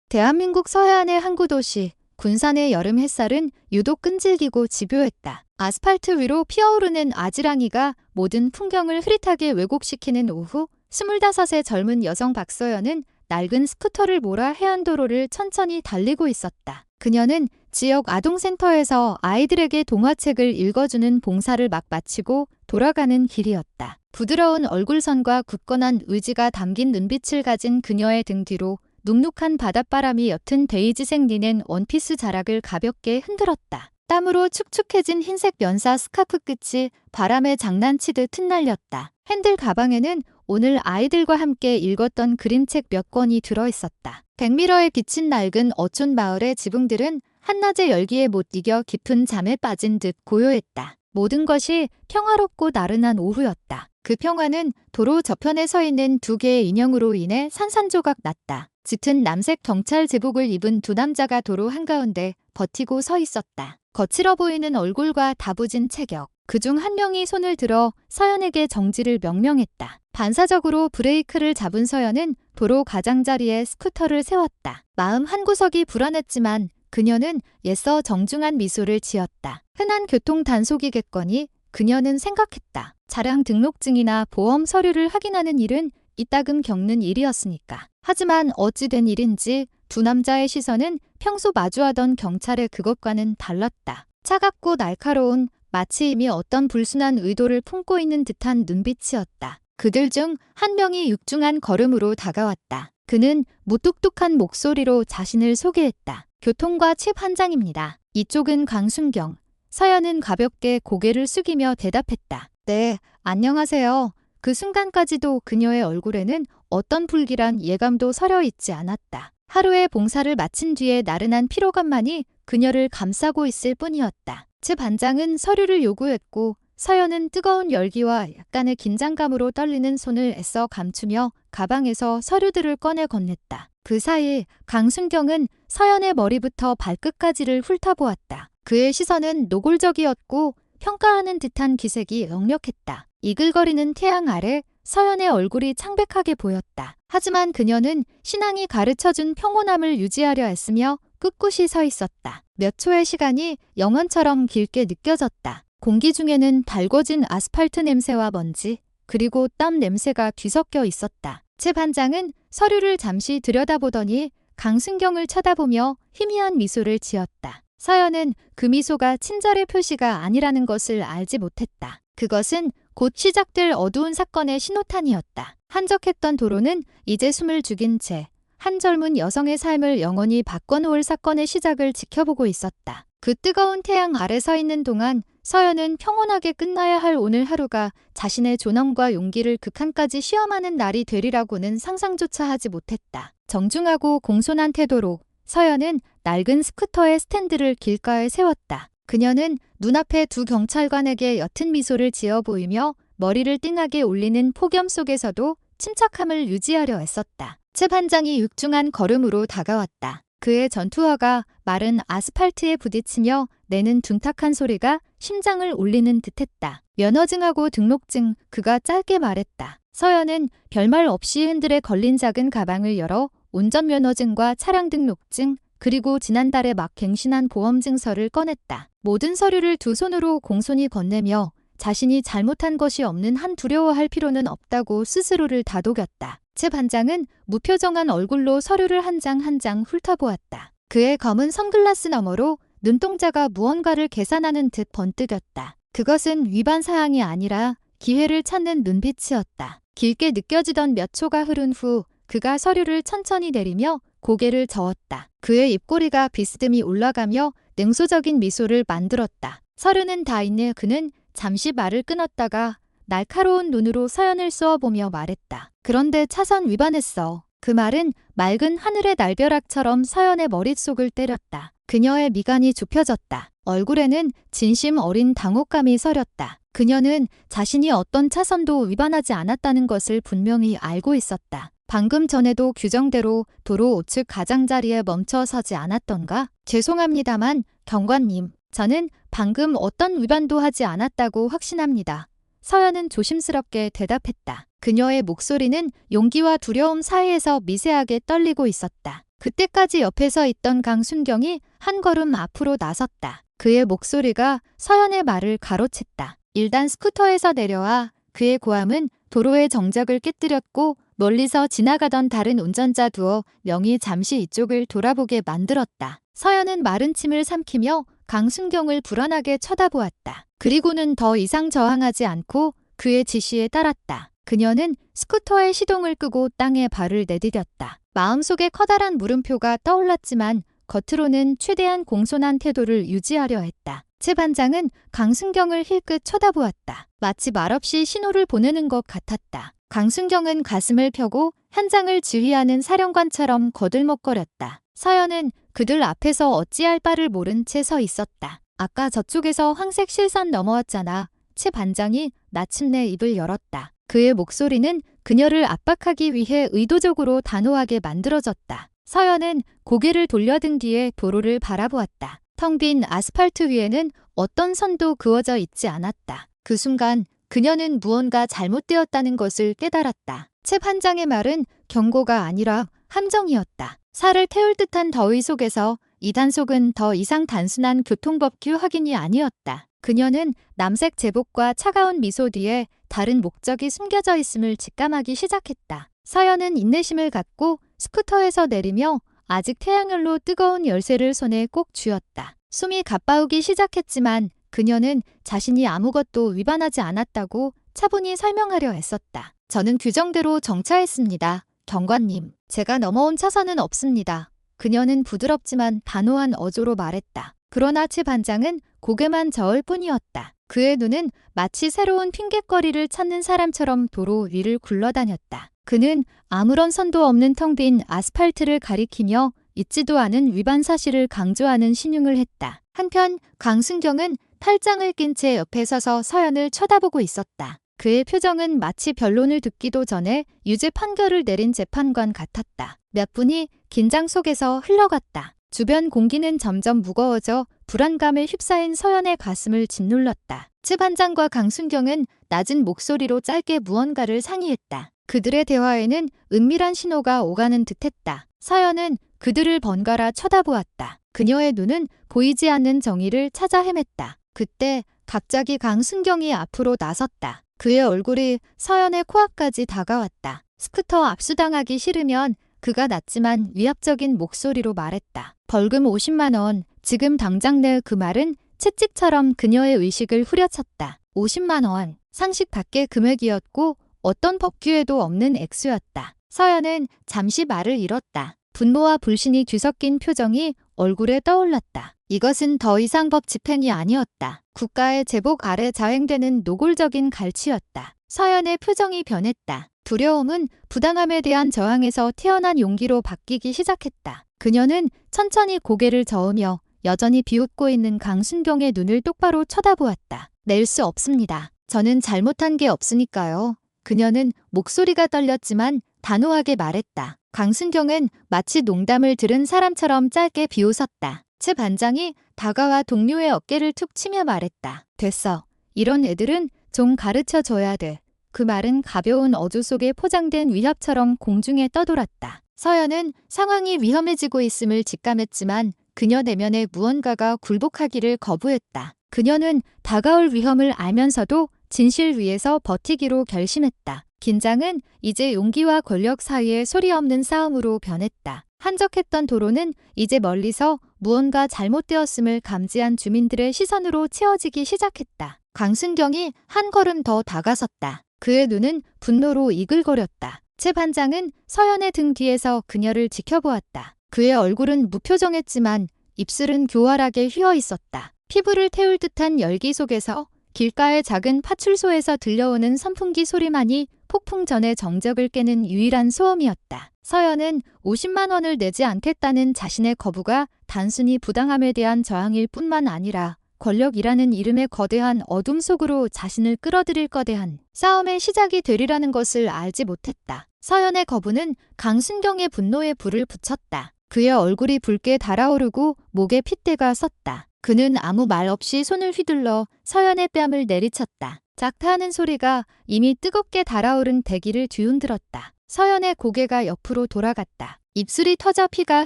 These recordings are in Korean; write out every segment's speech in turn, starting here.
대한민국 서해안의 항구 도시 군산의 여름 햇살은 유독 끈질기고 집요했다. 아스팔트 위로 피어오르는 아지랑이가 모든 풍경을 흐릿하게 왜곡시키는 오후, 25의 젊은 여성 박서연은 낡은 스쿠터를 몰아 해안도로를 천천히 달리고 있었다. 그녀는 지역 아동센터에서 아이들에게 동화책을 읽어주는 봉사를 막 마치고 돌아가는 길이었다. 부드러운 얼굴선과 굳건한 의지가 담긴 눈빛을 가진 그녀의 등 뒤로 눅눅한 바닷바람이 옅은 베이지색 리넨 원피스 자락을 가볍게 흔들었다. 땀으로 축축해진 흰색 면사 스카프 끝이 바람에 장난치듯 흩날렸다. 핸들 가방에는 오늘 아이들과 함께 읽었던 그림책 몇 권이 들어있었다. 백미러에 비친 낡은 어촌 마을의 지붕들은 한낮의 열기에 못 이겨 깊은 잠에 빠진 듯 고요했다. 모든 것이 평화롭고 나른한 오후였다. 그 평화는 도로 저편에 서 있는 두 개의 인형으로 인해 산산조각 났다. 짙은 남색 경찰 제복을 입은 두 남자가 도로 한가운데 버티고 서 있었다. 거칠어 보이는 얼굴과 다부진 체격. 그중 한 명이 손을 들어 서연에게 정지를 명령했다. 반사적으로 브레이크를 잡은 서연은 도로 가장자리에 스쿠터를 세웠다. 마음 한구석이 불안했지만 그녀는 애써 정중한 미소를 지었다. 흔한 교통 단속이겠거니 그녀는 생각했다. 차량 등록증이나 보험 서류를 확인하는 일은 이따금 겪는 일이었으니까. 하지만 어찌 된 일인지 두 남자의 시선은 평소 마주하던 경찰의 그것과는 달랐다. 차갑고 날카로운, 마치 이미 어떤 불순한 의도를 품고 있는 듯한 눈빛이었다. 그들 중 한 명이 육중한 걸음으로 다가왔다. 그는 무뚝뚝한 목소리로 자신을 소개했다. 교통과 칩 한장입니다. 이쪽은 강순경. 서연은 가볍게 고개를 숙이며 대답했다. 네, 안녕하세요. 그 순간까지도 그녀의 얼굴에는 어떤 불길한 예감도 서려 있지 않았다. 하루의 봉사를 마친 뒤에 나른한 피로감만이 그녀를 감싸고 있을 뿐이었다. 제 반장은 서류를 요구했고 서연은 뜨거운 열기와 약간의 긴장감으로 떨리는 손을 애써 감추며 가방에서 서류들을 꺼내 건넸다. 그 사이 강순경은 서연의 머리부터 발끝까지를 훑어보았다. 그의 시선은 노골적이었고 평가하는 듯한 기색이 역력했다. 이글거리는 태양 아래 서연의 얼굴이 창백하게 보였다. 하지만 그녀는 신앙이 가르쳐준 평온함을 유지하려 애쓰며 꿋꿋이 서 있었다. 몇 초의 시간이 영원처럼 길게 느껴졌다. 공기 중에는 달궈진 아스팔트 냄새와 먼지, 그리고 땀 냄새가 뒤섞여 있었다. 제 반장은 서류를 잠시 들여다보더니 강순경을 쳐다보며 희미한 미소를 지었다. 서연은 그 미소가 친절의 표시가 아니라는 것을 알지 못했다. 그것은 곧 시작될 어두운 사건의 신호탄이었다. 한적했던 도로는 이제 숨을 죽인 채 한 젊은 여성의 삶을 영원히 바꿔놓을 사건의 시작을 지켜보고 있었다. 그 뜨거운 태양 아래 서 있는 동안 서연은 평온하게 끝나야 할 오늘 하루가 자신의 존엄과 용기를 극한까지 시험하는 날이 되리라고는 상상조차 하지 못했다. 정중하고 공손한 태도로 서연은 낡은 스쿠터의 스탠드를 길가에 세웠다. 그녀는 눈앞에 두 경찰관에게 옅은 미소를 지어 보이며 머리를 띵하게 올리는 폭염 속에서도 침착함을 유지하려 애썼다. 제 반장이 육중한 걸음으로 다가왔다. 그의 전투화가 마른 아스팔트에 부딪히며 내는 둔탁한 소리가 심장을 울리는 듯했다. 면허증하고 등록증, 그가 짧게 말했다. 서연은 별말 없이 흔들에 걸린 작은 가방을 열어 운전면허증과 차량 등록증, 그리고 지난달에 막 갱신한 보험증서를 꺼냈다. 모든 서류를 두 손으로 공손히 건네며 자신이 잘못한 것이 없는 한 두려워할 필요는 없다고 스스로를 다독였다. 제 반장은 무표정한 얼굴로 서류를 한 장 한 장 훑어보았다. 그의 검은 선글라스 너머로 눈동자가 무언가를 계산하는 듯 번뜩였다. 그것은 위반 사항이 아니라 기회를 찾는 눈빛이었다. 길게 느껴지던 몇 초가 흐른 후 그가 서류를 천천히 내리며 고개를 저었다. 그의 입꼬리가 비스듬히 올라가며 냉소적인 미소를 만들었다. 서류는 다 있네. 그는 잠시 말을 끊었다가 날카로운 눈으로 서연을 쏘아보며 말했다. 그런데 차선 위반했어. 그 말은 맑은 하늘의 날벼락처럼 서연의 머릿속을 때렸다. 그녀의 미간이 좁혀졌다. 얼굴에는 진심 어린 당혹감이 서렸다. 그녀는 자신이 어떤 차선도 위반하지 않았다는 것을 분명히 알고 있었다. 방금 전에도 규정대로 도로 우측 가장자리에 멈춰 서지 않았던가? 죄송합니다만 경관님, 저는 방금 어떤 위반도 하지 않았다고 확신합니다. 서연은 조심스럽게 대답했다. 그녀의 목소리는 용기와 두려움 사이에서 미세하게 떨리고 있었다. 그때까지 옆에 서 있던 강순경이 한 걸음 앞으로 나섰다. 그의 목소리가 서연의 말을 가로챘다. 일단 스쿠터에서 내려와. 그의 고함은 도로의 정적을 깨뜨렸고 멀리서 지나가던 다른 운전자 두어 명이 잠시 이쪽을 돌아보게 만들었다. 서연은 마른 침을 삼키며 강순경을 불안하게 쳐다보았다. 그리고는 더 이상 저항하지 않고 그의 지시에 따랐다. 그녀는 스쿠터의 시동을 끄고 땅에 발을 내디뎠다. 마음속에 커다란 물음표가 떠올랐지만 겉으로는 최대한 공손한 태도를 유지하려 했다. 최 반장은 강순경을 힐끗 쳐다보았다. 마치 말없이 신호를 보내는 것 같았다. 강순경은 가슴을 펴고 현장을 지휘하는 사령관처럼 거들먹거렸다. 서연은 그들 앞에서 어찌할 바를 모른 채 서 있었다. 아까 저쪽에서 황색 실선 넘어왔잖아. 최 반장이 마침내 입을 열었다. 그의 목소리는 그녀를 압박하기 위해 의도적으로 단호하게 만들어졌다. 서연은 고개를 돌려든 뒤에 도로를 바라보았다. 텅 빈 아스팔트 위에는 어떤 선도 그어져 있지 않았다. 그 순간 그녀는 무언가 잘못되었다는 것을 깨달았다. 최 반장의 말은 경고가 아니라 함정이었다. 살을 태울 듯한 더위 속에서 이 단속은 더 이상 단순한 교통법규 확인이 아니었다. 그녀는 남색 제복과 차가운 미소 뒤에 다른 목적이 숨겨져 있음을 직감하기 시작했다. 서연은 인내심을 갖고 스쿠터에서 내리며 아직 태양열로 뜨거운 열쇠를 손에 꼭 쥐었다. 숨이 가빠오기 시작했지만 그녀는 자신이 아무것도 위반하지 않았다고 차분히 설명하려 애썼다. 저는 규정대로 정차했습니다. 경관님, 제가 넘어온 차선은 없습니다. 그녀는 부드럽지만 단호한 어조로 말했다. 그러나 최 반장은 고개만 저을 뿐이었다. 그의 눈은 마치 새로운 핑곗거리를 찾는 사람처럼 도로 위를 굴러다녔다. 그는 아무런 선도 없는 텅 빈 아스팔트를 가리키며 있지도 않은 위반 사실을 강조하는 신용을 했다. 한편 강순경은 팔짱을 낀 채 옆에 서서 서연을 쳐다보고 있었다. 그의 표정은 마치 변론을 듣기도 전에 유죄 판결을 내린 재판관 같았다. 몇 분이 긴장 속에서 흘러갔다. 주변 공기는 점점 무거워져 불안감에 휩싸인 서연의 가슴을 짓눌렀다. 최 반장과 강순경은 낮은 목소리로 짧게 무언가를 상의했다. 그들의 대화에는 은밀한 신호가 오가는 듯했다. 서연은 그들을 번갈아 쳐다보았다. 그녀의 눈은 보이지 않는 정의를 찾아 헤맸다. 그때 갑자기 강순경이 앞으로 나섰다. 그의 얼굴이 서연의 코앞까지 다가왔다. 스쿠터 압수당하기 싫으면 그가 낮지만 위압적인 목소리로 말했다. 벌금 50만 원, 지금 당장 내. 그 말은 채찍처럼 그녀의 의식을 후려쳤다. 50만 원, 상식 밖의 금액이었고 어떤 법규에도 없는 액수였다. 서연은 잠시 말을 잃었다. 분노와 불신이 뒤섞인 표정이 얼굴에 떠올랐다. 이것은 더 이상 법 집행이 아니었다. 국가의 제복 아래 자행되는 노골적인 갈취였다. 서연의 표정이 변했다. 두려움은 부당함에 대한 저항에서 태어난 용기로 바뀌기 시작했다. 그녀는 천천히 고개를 저으며 여전히 비웃고 있는 강순경의 눈을 똑바로 쳐다보았다. 낼 수 없습니다. 저는 잘못한 게 없으니까요. 그녀는 목소리가 떨렸지만 단호하게 말했다. 강순경은 마치 농담을 들은 사람처럼 짧게 비웃었다. 최 반장이 다가와 동료의 어깨를 툭 치며 말했다. 됐어. 이런 애들은 좀 가르쳐줘야 돼. 그 말은 가벼운 어조 속에 포장된 위협처럼 공중에 떠돌았다. 서연은 상황이 위험해지고 있음을 직감했지만 그녀 내면에 무언가가 굴복하기를 거부했다. 그녀는 다가올 위험을 알면서도 진실 위에서 버티기로 결심했다. 긴장은 이제 용기와 권력 사이의 소리 없는 싸움으로 변했다. 한적했던 도로는 이제 멀리서 무언가 잘못되었음을 감지한 주민들의 시선으로 채워지기 시작했다. 강순경이 한 걸음 더 다가섰다. 그의 눈은 분노로 이글거렸다. 최 반장은 서연의 등 뒤에서 그녀를 지켜보았다. 그의 얼굴은 무표정했지만 입술은 교활하게 휘어 있었다. 피부를 태울 듯한 열기 속에서 길가의 작은 파출소에서 들려오는 선풍기 소리만이 폭풍 전의 정적을 깨는 유일한 소음이었다. 서연은 50만 원을 내지 않겠다는 자신의 거부가 단순히 부당함에 대한 저항일 뿐만 아니라 권력이라는 이름의 거대한 어둠 속으로 자신을 끌어들일 거대한 싸움의 시작이 되리라는 것을 알지 못했다. 서연의 거부는 강순경의 분노에 불을 붙였다. 그의 얼굴이 붉게 달아오르고 목에 핏대가 섰다. 그는 아무 말 없이 손을 휘둘러 서연의 뺨을 내리쳤다. 작타하는 소리가 이미 뜨겁게 달아오른 대기를 뒤흔들었다. 서연의 고개가 옆으로 돌아갔다. 입술이 터져 피가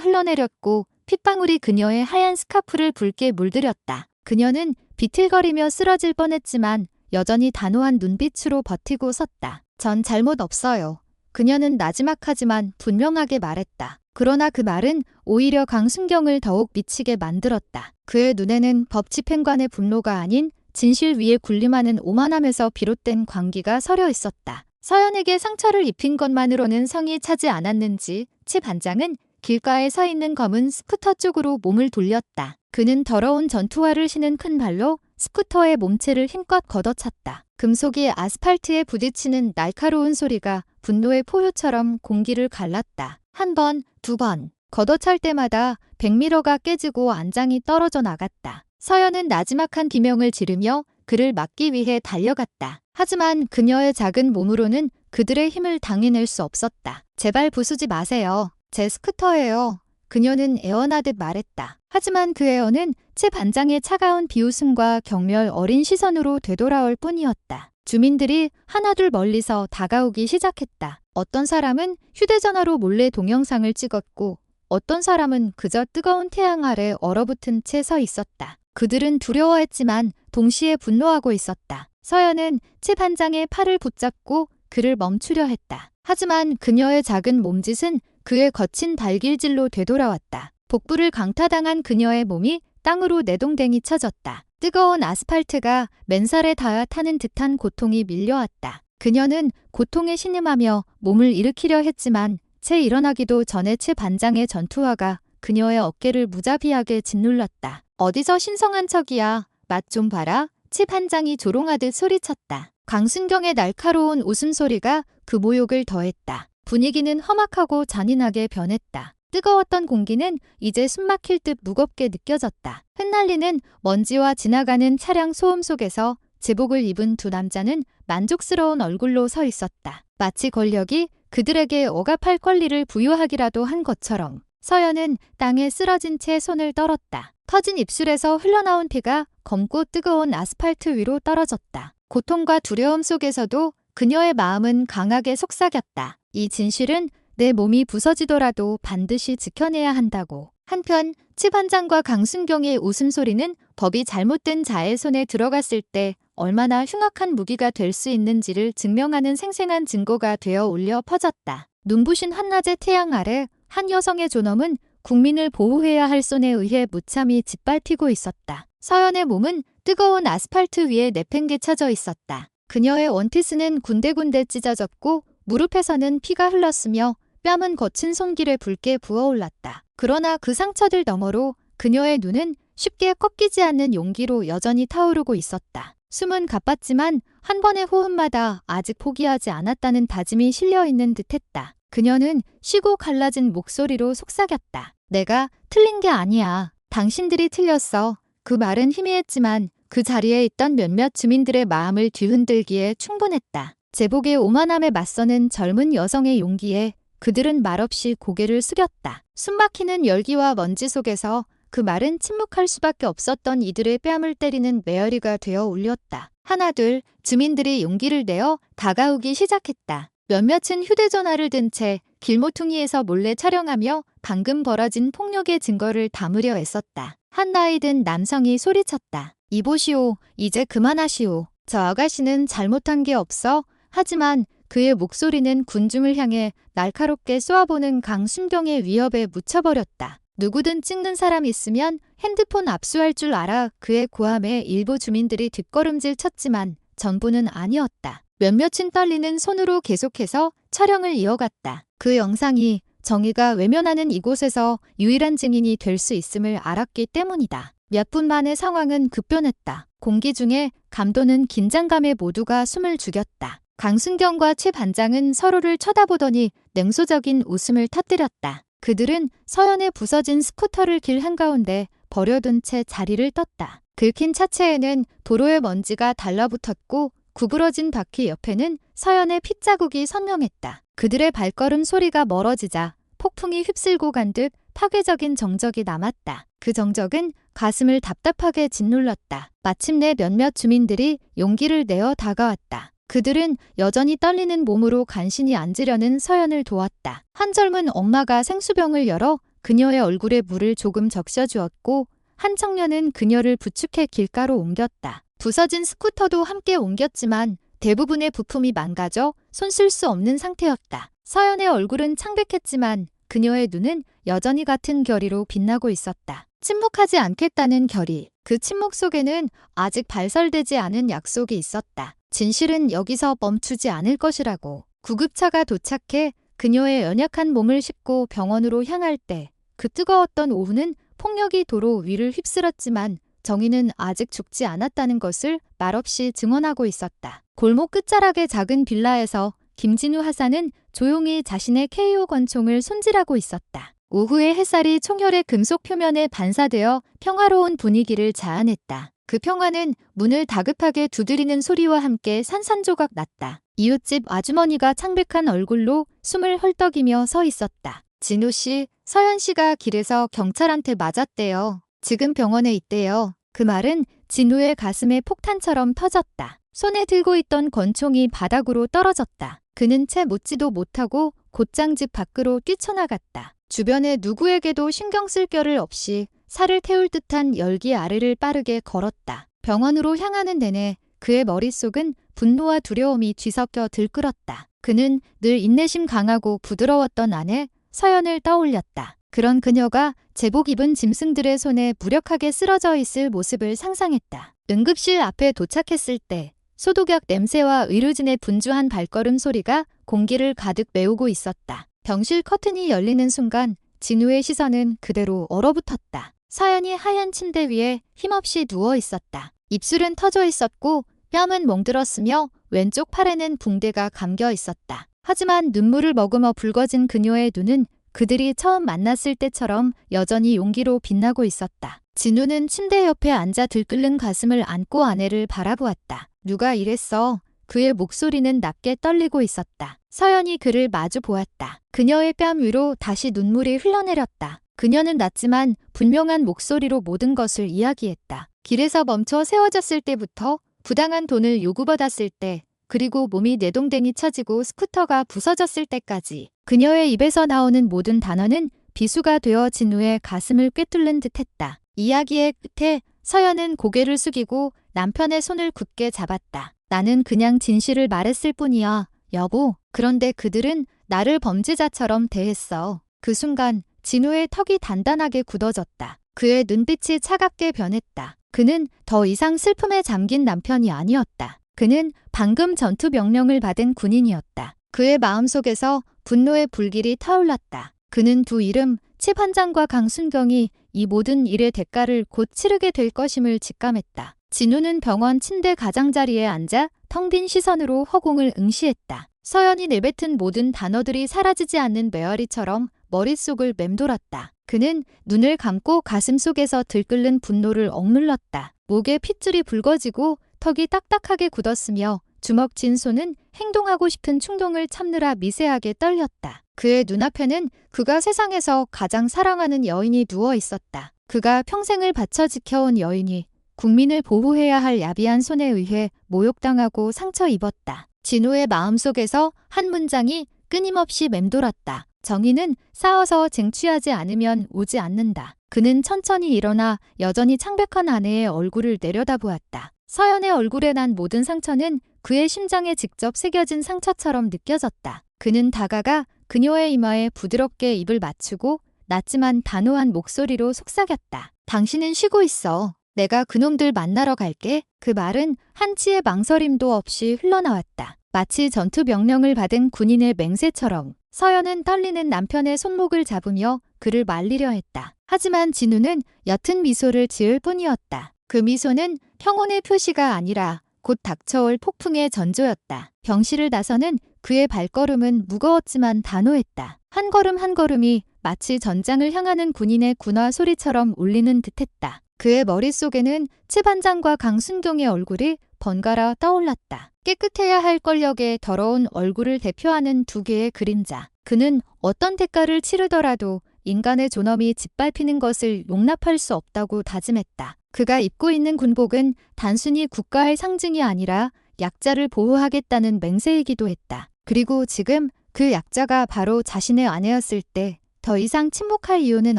흘러내렸고 핏방울이 그녀의 하얀 스카프를 붉게 물들였다. 그녀는 비틀거리며 쓰러질 뻔했지만 여전히 단호한 눈빛으로 버티고 섰다. 전 잘못 없어요. 그녀는 나지막하지만 분명하게 말했다. 그러나 그 말은 오히려 강순경을 더욱 미치게 만들었다. 그의 눈에는 법 집행관의 분노가 아닌 진실 위에 군림하는 오만함에서 비롯된 광기가 서려 있었다. 서연에게 상처를 입힌 것만으로는 성이 차지 않았는지 치 반장은 길가에 서 있는 검은 스쿠터 쪽으로 몸을 돌렸다. 그는 더러운 전투화를 신은 큰 발로 스쿠터의 몸체를 힘껏 걷어찼다. 금속이 아스팔트에 부딪히는 날카로운 소리가 분노의 포효처럼 공기를 갈랐다. 한 번, 두 번, 걷어찰 때마다 백미러가 깨지고 안장이 떨어져 나갔다. 서연은 나지막한 비명을 지르며 그를 막기 위해 달려갔다. 하지만 그녀의 작은 몸으로는 그들의 힘을 당해낼 수 없었다. 제발 부수지 마세요. 제 스쿠터예요. 그녀는 애원하듯 말했다. 하지만 그 애원은 치 반장의 차가운 비웃음과 경멸 어린 시선으로 되돌아올 뿐이었다. 주민들이 하나둘 멀리서 다가오기 시작했다. 어떤 사람은 휴대전화로 몰래 동영상을 찍었고 어떤 사람은 그저 뜨거운 태양 아래 얼어붙은 채 서 있었다. 그들은 두려워했지만 동시에 분노하고 있었다. 서연은 치 반장의 팔을 붙잡고 그를 멈추려 했다. 하지만 그녀의 작은 몸짓은 그의 거친 발길질로 되돌아왔다. 복부를 강타당한 그녀의 몸이 땅으로 내동댕이 쳐졌다. 뜨거운 아스팔트가 맨살에 닿아 타는 듯한 고통이 밀려왔다. 그녀는 고통에 신음하며 몸을 일으키려 했지만 채 일어나기도 전에 치 반장의 전투화가 그녀의 어깨를 무자비하게 짓눌렀다. 어디서 신성한 척이야. 맛 좀 봐라. 치 반장이 조롱하듯 소리쳤다. 강순경의 날카로운 웃음소리가 그 모욕을 더했다. 분위기는 험악하고 잔인하게 변했다. 뜨거웠던 공기는 이제 숨막힐 듯 무겁게 느껴졌다. 흩날리는 먼지와 지나가는 차량 소음 속에서 제복을 입은 두 남자는 만족스러운 얼굴로 서 있었다. 마치 권력이 그들에게 억압할 권리를 부여하기라도 한 것처럼. 서연은 땅에 쓰러진 채 손을 떨었다. 터진 입술에서 흘러나온 피가 검고 뜨거운 아스팔트 위로 떨어졌다. 고통과 두려움 속에서도 그녀의 마음은 강하게 속삭였다. 이 진실은 내 몸이 부서지더라도 반드시 지켜내야 한다고. 한편 치 반장과 강순경의 웃음소리는 법이 잘못된 자의 손에 들어갔을 때 얼마나 흉악한 무기가 될 수 있는지를 증명하는 생생한 증거가 되어 울려 퍼졌다. 눈부신 한낮의 태양 아래 한 여성의 존엄은 국민을 보호해야 할 손에 의해 무참히 짓밟히고 있었다. 서연의 몸은 뜨거운 아스팔트 위에 내팽개쳐져 있었다. 그녀의 원피스는 군데군데 찢어졌고 무릎에서는 피가 흘렀으며 뺨은 거친 손길에 붉게 부어올랐다. 그러나 그 상처들 너머로 그녀의 눈은 쉽게 꺾이지 않는 용기로 여전히 타오르고 있었다. 숨은 가빴지만 한 번의 호흡마다 아직 포기하지 않았다는 다짐이 실려있는 듯했다. 그녀는 쉬고 갈라진 목소리로 속삭였다. 내가 틀린 게 아니야. 당신들이 틀렸어. 그 말은 희미했지만 그 자리에 있던 몇몇 주민들의 마음을 뒤흔들기에 충분했다. 제복의 오만함에 맞서는 젊은 여성의 용기에 그들은 말없이 고개를 숙였다. 숨막히는 열기와 먼지 속에서 그 말은 침묵할 수밖에 없었던 이들의 뺨을 때리는 메아리가 되어 울렸다. 하나둘 주민들이 용기를 내어 다가오기 시작했다. 몇몇은 휴대전화를 든 채 길모퉁이에서 몰래 촬영하며 방금 벌어진 폭력의 증거를 담으려 애썼다. 한 나이 든 남성이 소리쳤다. 이보시오. 이제 그만하시오. 저 아가씨는 잘못한 게 없어. 하지만 그의 목소리는 군중을 향해 날카롭게 쏘아보는 강순경의 위협에 묻혀버렸다. 누구든 찍는 사람 있으면 핸드폰 압수할 줄 알아. 그의 고함에 일부 주민들이 뒷걸음질 쳤지만 전부는 아니었다. 몇몇은 떨리는 손으로 계속해서 촬영을 이어갔다. 그 영상이 정의가 외면하는 이곳에서 유일한 증인이 될 수 있음을 알았기 때문이다. 몇 분 만에 상황은 급변했다. 공기 중에 감도는 긴장감에 모두가 숨을 죽였다. 강순경과 치 반장은 서로를 쳐다보더니 냉소적인 웃음을 터뜨렸다. 그들은 서연의 부서진 스쿠터를 길 한가운데 버려둔 채 자리를 떴다. 긁힌 차체에는 도로의 먼지가 달라붙었고 구부러진 바퀴 옆에는 서연의 핏자국이 선명했다. 그들의 발걸음 소리가 멀어지자 폭풍이 휩쓸고 간 듯 파괴적인 정적이 남았다. 그 정적은 가슴을 답답하게 짓눌렀다. 마침내 몇몇 주민들이 용기를 내어 다가왔다. 그들은 여전히 떨리는 몸으로 간신히 앉으려는 서연을 도왔다. 한 젊은 엄마가 생수병을 열어 그녀의 얼굴에 물을 조금 적셔주었고 한 청년은 그녀를 부축해 길가로 옮겼다. 부서진 스쿠터도 함께 옮겼지만 대부분의 부품이 망가져 손 쓸 수 없는 상태였다. 서연의 얼굴은 창백했지만 그녀의 눈은 여전히 같은 결의로 빛나고 있었다. 침묵하지 않겠다는 결의. 그 침묵 속에는 아직 발설되지 않은 약속이 있었다. 진실은 여기서 멈추지 않을 것이라고. 구급차가 도착해 그녀의 연약한 몸을 싣고 병원으로 향할 때 그 뜨거웠던 오후는 폭력이 도로 위를 휩쓸었지만 정의는 아직 죽지 않았다는 것을 말없이 증언하고 있었다. 골목 끝자락의 작은 빌라에서 김진우 하사는 조용히 자신의 KO 권총을 손질하고 있었다. 오후의 햇살이 총혈의 금속 표면에 반사되어 평화로운 분위기를 자아냈다. 그 평화는 문을 다급하게 두드리는 소리와 함께 산산조각 났다. 이웃집 아주머니가 창백한 얼굴로 숨을 헐떡이며 서 있었다. 진우 씨, 서연 씨가 길에서 경찰한테 맞았대요. 지금 병원에 있대요. 그 말은 진우의 가슴에 폭탄처럼 터졌다. 손에 들고 있던 권총이 바닥으로 떨어졌다. 그는 채 묻지도 못하고 곧장 집 밖으로 뛰쳐나갔다. 주변에 누구에게도 신경 쓸 겨를 없이 살을 태울 듯한 열기 아래를 빠르게 걸었다. 병원으로 향하는 내내 그의 머릿속은 분노와 두려움이 뒤섞여 들끓었다. 그는 늘 인내심 강하고 부드러웠던 아내 서연을 떠올렸다. 그런 그녀가 제복 입은 짐승들의 손에 무력하게 쓰러져 있을 모습을 상상했다. 응급실 앞에 도착했을 때 소독약 냄새와 의료진의 분주한 발걸음 소리가 공기를 가득 메우고 있었다. 병실 커튼이 열리는 순간 진우의 시선은 그대로 얼어붙었다. 서연이 하얀 침대 위에 힘없이 누워 있었다. 입술은 터져 있었고 뺨은 멍들었으며 왼쪽 팔에는 붕대가 감겨 있었다. 하지만 눈물을 머금어 붉어진 그녀의 눈은 그들이 처음 만났을 때처럼 여전히 용기로 빛나고 있었다. 진우는 침대 옆에 앉아 들끓는 가슴을 안고 아내를 바라보았다. 누가 이랬어? 그의 목소리는 낮게 떨리고 있었다. 서연이 그를 마주 보았다. 그녀의 뺨 위로 다시 눈물이 흘러내렸다. 그녀는 낮지만 분명한 목소리로 모든 것을 이야기했다. 길에서 멈춰 세워졌을 때부터 부당한 돈을 요구받았을 때 그리고 몸이 내동댕이 쳐지고 스쿠터가 부서졌을 때까지 그녀의 입에서 나오는 모든 단어는 비수가 되어 진우의 가슴을 꿰뚫는 듯했다. 이야기의 끝에 서연은 고개를 숙이고 남편의 손을 굳게 잡았다. 나는 그냥 진실을 말했을 뿐이야, 여보. 그런데 그들은 나를 범죄자처럼 대했어. 그 순간 진우의 턱이 단단하게 굳어졌다. 그의 눈빛이 차갑게 변했다. 그는 더 이상 슬픔에 잠긴 남편이 아니었다. 그는 방금 전투 명령을 받은 군인이었다. 그의 마음속에서 분노의 불길이 타올랐다. 그는 두 이름, 칩 한장과 강순경이 이 모든 일의 대가를 곧 치르게 될 것임을 직감했다. 진우는 병원 침대 가장자리에 앉아 텅 빈 시선으로 허공을 응시했다. 서연이 내뱉은 모든 단어들이 사라지지 않는 메아리처럼 머릿속을 맴돌았다. 그는 눈을 감고 가슴속에서 들끓는 분노를 억눌렀다. 목에 핏줄이 붉어지고 턱이 딱딱하게 굳었으며 주먹 쥔 손은 행동하고 싶은 충동을 참느라 미세하게 떨렸다. 그의 눈앞에는 그가 세상에서 가장 사랑하는 여인이 누워 있었다. 그가 평생을 바쳐 지켜온 여인이 국민을 보호해야 할 야비한 손에 의해 모욕당하고 상처 입었다. 진우의 마음속에서 한 문장이 끊임없이 맴돌았다. 정의는 싸워서 쟁취하지 않으면 오지 않는다. 그는 천천히 일어나 여전히 창백한 아내의 얼굴을 내려다보았다. 서연의 얼굴에 난 모든 상처는 그의 심장에 직접 새겨진 상처처럼 느껴졌다. 그는 다가가 그녀의 이마에 부드럽게 입을 맞추고 낮지만 단호한 목소리로 속삭였다. 당신은 쉬고 있어. 내가 그놈들 만나러 갈게. 그 말은 한치의 망설임도 없이 흘러나왔다. 마치 전투 명령을 받은 군인의 맹세처럼. 서연은 떨리는 남편의 손목을 잡으며 그를 말리려 했다. 하지만 진우는 옅은 미소를 지을 뿐이었다. 그 미소는 평온의 표시가 아니라 곧 닥쳐올 폭풍의 전조였다. 병실을 나서는 그의 발걸음은 무거웠지만 단호했다. 한 걸음 한 걸음이 마치 전장을 향하는 군인의 군화 소리처럼 울리는 듯했다. 그의 머릿속에는 칩한장과 강순경의 얼굴이 번갈아 떠올랐다. 깨끗해야 할 권력의 더러운 얼굴을 대표하는 두 개의 그림자. 그는 어떤 대가를 치르더라도 인간의 존엄이 짓밟히는 것을 용납할 수 없다고 다짐했다. 그가 입고 있는 군복은 단순히 국가의 상징이 아니라 약자를 보호하겠다는 맹세이기도 했다. 그리고 지금 그 약자가 바로 자신의 아내였을 때 더 이상 침묵할 이유는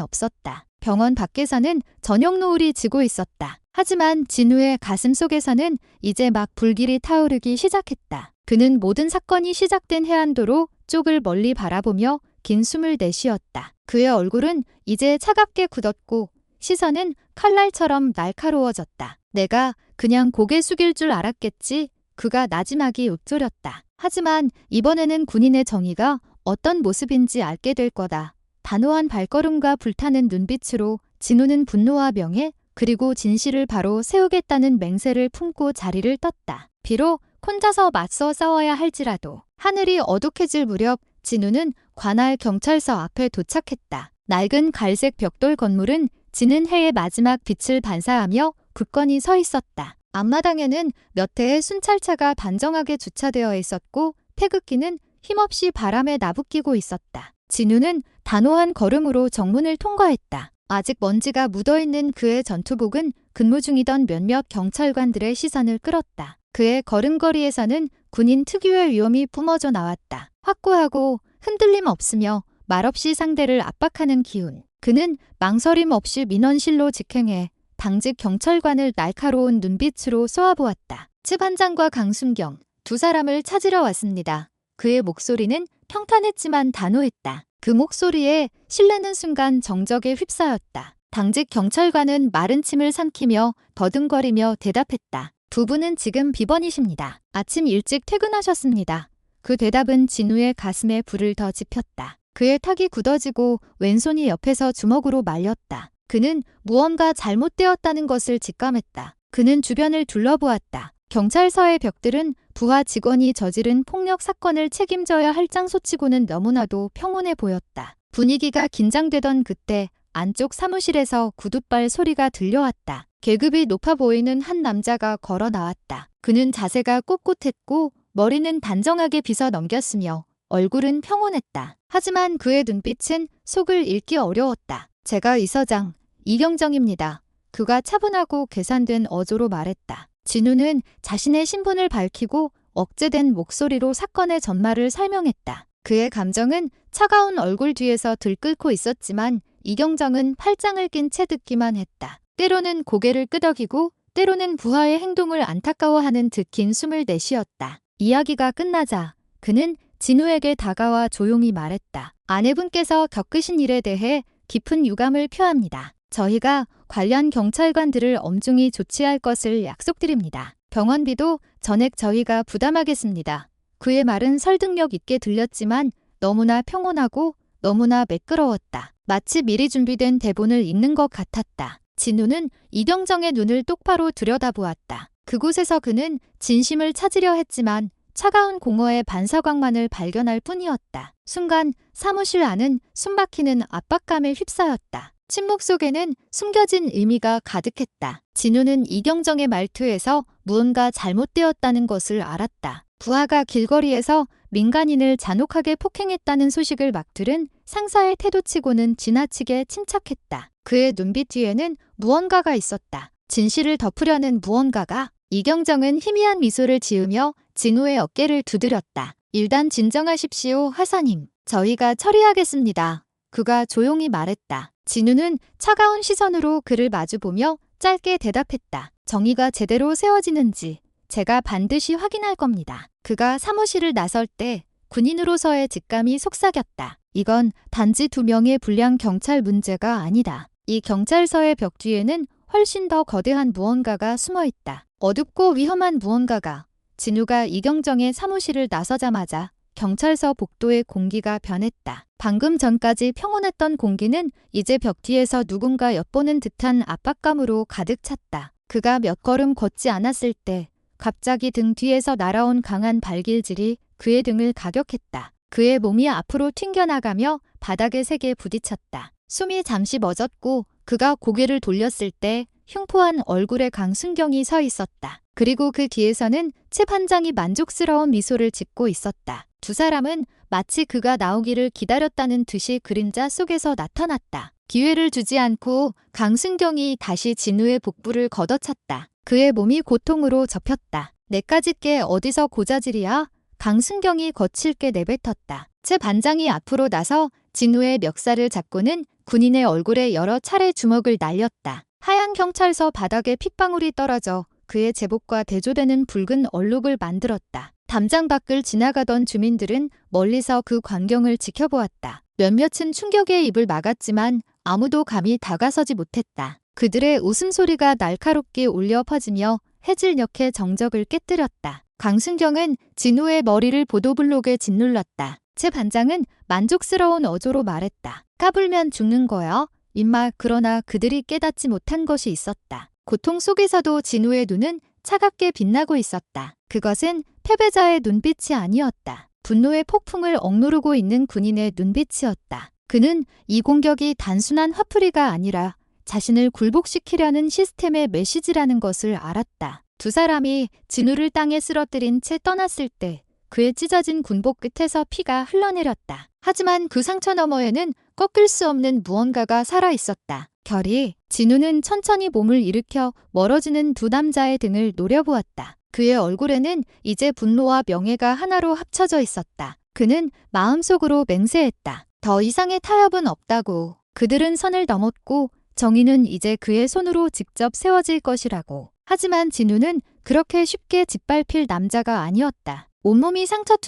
없었다. 병원 밖에서는 저녁 노을이 지고 있었다. 하지만 진우의 가슴 속에서는 이제 막 불길이 타오르기 시작했다. 그는 모든 사건이 시작된 해안도로 쪽을 멀리 바라보며 긴 숨을 내쉬었다. 그의 얼굴은 이제 차갑게 굳었고 시선은 칼날처럼 날카로워졌다. 내가 그냥 고개 숙일 줄 알았겠지. 그가 나지막이 읊조렸다. 하지만 이번에는 군인의 정의가 어떤 모습인지 알게 될 거다. 단호한 발걸음과 불타는 눈빛으로 진우는 분노와 명예 그리고 진실을 바로 세우겠다는 맹세를 품고 자리를 떴다. 비록 혼자서 맞서 싸워야 할지라도. 하늘이 어둑해질 무렵 진우는 관할 경찰서 앞에 도착했다. 낡은 갈색 벽돌 건물은 지는 해의 마지막 빛을 반사하며 굳건히 서 있었다. 앞마당에는 몇 대의 순찰차가 단정하게 주차되어 있었고 태극기는 힘없이 바람에 나부끼고 있었다. 진우는 단호한 걸음으로 정문을 통과했다. 아직 먼지가 묻어있는 그의 전투복은 근무 중이던 몇몇 경찰관들의 시선을 끌었다. 그의 걸음걸이에서는 군인 특유의 위험이 뿜어져 나왔다. 확고하고 흔들림 없으며 말없이 상대를 압박하는 기운. 그는 망설임 없이 민원실로 직행해 당직 경찰관을 날카로운 눈빛으로 쏘아보았다. 치 반장과 강순경, 두 사람을 찾으러 왔습니다. 그의 목소리는 평탄했지만 단호했다. 그 목소리에 신뢰는 순간 정적에 휩싸였다. 당직 경찰관은 마른 침을 삼키며 더듬거리며 대답했다. 두 분은 지금 비번이십니다. 아침 일찍 퇴근하셨습니다. 그 대답은 진우의 가슴에 불을 더 지폈다. 그의 탁이 굳어지고 왼손이 옆에서 주먹으로 말렸다. 그는 무언가 잘못되었다는 것을 직감했다. 그는 주변을 둘러보았다. 경찰서의 벽들은 부하 직원이 저지른 폭력 사건을 책임져야 할 장소치고는 너무나도 평온해 보였다. 분위기가 긴장되던 그때 안쪽 사무실에서 구둣발 소리가 들려왔다. 계급이 높아 보이는 한 남자가 걸어 나왔다. 그는 자세가 꼿꼿했고 머리는 단정하게 빗어 넘겼으며 얼굴은 평온했다. 하지만 그의 눈빛은 속을 읽기 어려웠다. 제가 이서장 이경정입니다. 그가 차분하고 계산된 어조로 말했다. 진우는 자신의 신분을 밝히고 억제된 목소리로 사건의 전말을 설명했다. 그의 감정은 차가운 얼굴 뒤에서 들끓고 있었지만 이경정은 팔짱을 낀 채 듣기만 했다. 때로는 고개를 끄덕이고 때로는 부하의 행동을 안타까워하는 듯 긴 숨을 내쉬었다. 이야기가 끝나자 그는 진우에게 다가와 조용히 말했다. 아내분께서 겪으신 일에 대해 깊은 유감을 표합니다. 저희가 관련 경찰관들을 엄중히 조치할 것을 약속드립니다. 병원비도 전액 저희가 부담하겠습니다. 그의 말은 설득력 있게 들렸지만 너무나 평온하고 너무나 매끄러웠다. 마치 미리 준비된 대본을 읽는 것 같았다. 진우는 이경정의 눈을 똑바로 들여다보았다. 그곳에서 그는 진심을 찾으려 했지만 차가운 공허의 반사광만을 발견할 뿐이었다. 순간 사무실 안은 숨막히는 압박감에 휩싸였다. 침묵 속에는 숨겨진 의미가 가득했다. 진우는 이경정의 말투에서 무언가 잘못되었다는 것을 알았다. 부하가 길거리에서 민간인을 잔혹하게 폭행했다는 소식을 막 들은 상사의 태도치고는 지나치게 침착했다. 그의 눈빛 뒤에는 무언가가 있었다. 진실을 덮으려는 무언가가. 이경정은 희미한 미소를 지으며 진우의 어깨를 두드렸다. 일단 진정하십시오, 하사님. 저희가 처리하겠습니다. 그가 조용히 말했다. 진우는 차가운 시선으로 그를 마주보며 짧게 대답했다. 정의가 제대로 세워지는지 제가 반드시 확인할 겁니다. 그가 사무실을 나설 때 군인으로서의 직감이 속삭였다. 이건 단지 2명의 불량 경찰 문제가 아니다. 이 경찰서의 벽 뒤에는 훨씬 더 거대한 무언가가 숨어있다. 어둡고 위험한 무언가가. 진우가 이경정의 사무실을 나서자마자 경찰서 복도의 공기가 변했다. 방금 전까지 평온했던 공기는 이제 벽 뒤에서 누군가 엿보는 듯한 압박감으로 가득 찼다. 그가 몇 걸음 걷지 않았을 때 갑자기 등 뒤에서 날아온 강한 발길질이 그의 등을 가격했다. 그의 몸이 앞으로 튕겨나가며 바닥에 세게 부딪혔다. 숨이 잠시 멎었고 그가 고개를 돌렸을 때 흉포한 얼굴에 강순경이 서 있었다. 그리고 그 뒤에서는 치 반장이 만족스러운 미소를 짓고 있었다. 두 사람은 마치 그가 나오기를 기다렸다는 듯이 그림자 속에서 나타났다. 기회를 주지 않고 강순경이 다시 진우의 복부를 걷어찼다. 그의 몸이 고통으로 접혔다. 내까짓 게 어디서 고자질이야? 강순경이 거칠게 내뱉었다. 최 반장이 앞으로 나서 진우의 멱살을 잡고는 군인의 얼굴에 여러 차례 주먹을 날렸다. 하얀 경찰서 바닥에 핏방울이 떨어져 그의 제복과 대조되는 붉은 얼룩을 만들었다. 담장 밖을 지나가던 주민들은 멀리서 그 광경을 지켜보았다. 몇몇은 충격에 입을 막았지만 아무도 감히 다가서지 못했다. 그들의 웃음소리가 날카롭게 울려 퍼지며 해질녘의 정적을 깨뜨렸다. 강순경은 진우의 머리를 보도블록에 짓눌렀다. 최 반장은 만족스러운 어조로 말했다. 까불면 죽는 거야. 임마. 그러나 그들이 깨닫지 못한 것이 있었다. 고통 속에서도 진우의 눈은 차갑게 빛나고 있었다. 그것은 패배자의 눈빛이 아니었다. 분노의 폭풍을 억누르고 있는 군인의 눈빛이었다. 그는 이 공격이 단순한 화풀이가 아니라 자신을 굴복시키려는 시스템의 메시지라는 것을 알았다. 두 사람이 진우를 땅에 쓰러뜨린 채 떠났을 때 그의 찢어진 군복 끝에서 피가 흘러내렸다. 하지만 그 상처 너머에는 꺾을 수 없는 무언가가 살아있었다. 결이. 진우는 천천히 몸을 일으켜 멀어지는 두 남자의 등을 노려보았다. 그의 얼굴에는 이제 분노와 명예가 하나로 합쳐져 있었다. 그는 마음속으로 맹세했다. 더 이상의 타협은 없다고. 그들은 선을 넘었고 정의는 이제 그의 손으로 직접 세워질 것이라고. 하지만 진우는 그렇게 쉽게 짓밟힐 남자가 아니었다. 온몸이